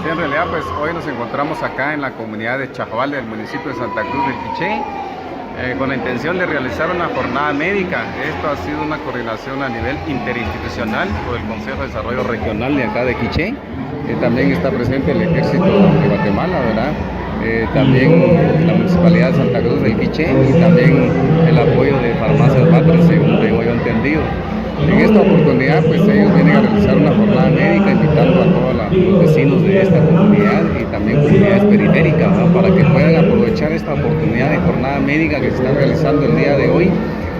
Sí, en realidad pues hoy nos encontramos acá en la comunidad de Chajbal del municipio de Santa Cruz del Quiché con la intención de realizar una jornada médica. Esto ha sido una coordinación a nivel interinstitucional por el Consejo de Desarrollo Regional de acá de Quiché. También está presente el Ejército de Guatemala, ¿verdad? También la Municipalidad de Santa Cruz del Quiché y también el apoyo de Farmacias Batres, según tengo yo entendido. En esta oportunidad pues ellos vienen a realizar una jornada médica invitando a todos los vecinos de esta comunidad y también comunidades periféricas, ¿no?, para que puedan aprovechar esta oportunidad de jornada médica que se está realizando el día de hoy,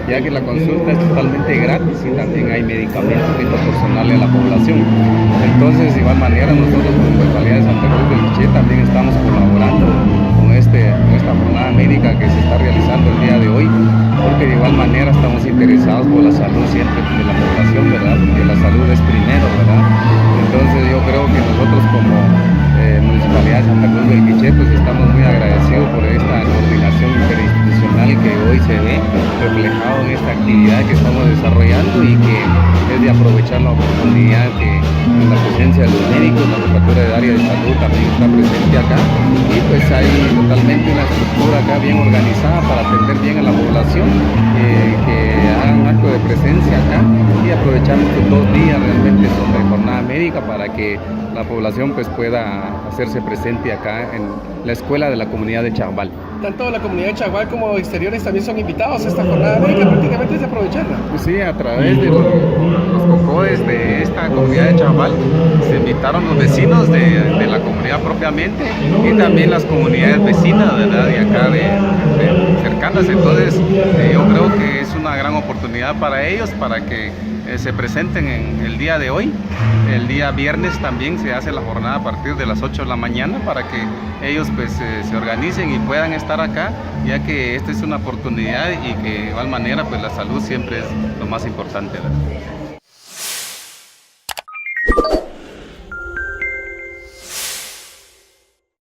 ya que la consulta es totalmente gratis y también hay medicamentos que proporcionarle a la población. Entonces, de igual manera, nosotros como Municipalidad de Santa Cruz del Quiché también estamos colaborando con esta jornada médica que se está realizando el día de hoy, porque de igual manera estamos interesados por la salud siempre de la población, ¿verdad? Porque la salud es primero, ¿verdad? Entonces yo creo que nosotros como Municipalidad de Santa Cruz del Quiché pues estamos muy agradecidos por esta coordinación interinstitucional que hoy se ve reflejado en esta actividad que estamos desarrollando y que es de aprovechar la oportunidad que en la presencia de los médicos, la jefatura de área de salud también está presente acá y pues hay totalmente una estructura acá bien organizada para atender bien a la población, que hagan un acto de presencia acá y aprovechamos estos 2 días realmente son de jornada médica para que la población pues pueda hacerse presente acá en la escuela de la comunidad de Chajbal. Tanto la comunidad de Chajbal como exteriores también son invitados a esta jornada médica, prácticamente es de aprovecharla. Sí, a través de los COCODES de esta comunidad de Chajbal se invitaron los vecinos de la comunidad propiamente y también las comunidades vecinas, ¿verdad?, de acá de cercanas. Entonces yo creo que es una gran oportunidad para ellos para que se presenten en el día de hoy. El día viernes también se hace la jornada a partir de las 8 de la mañana para que ellos pues se organicen y puedan estar acá, ya que esta es una oportunidad y que de igual manera pues la salud siempre es lo más importante, ¿verdad?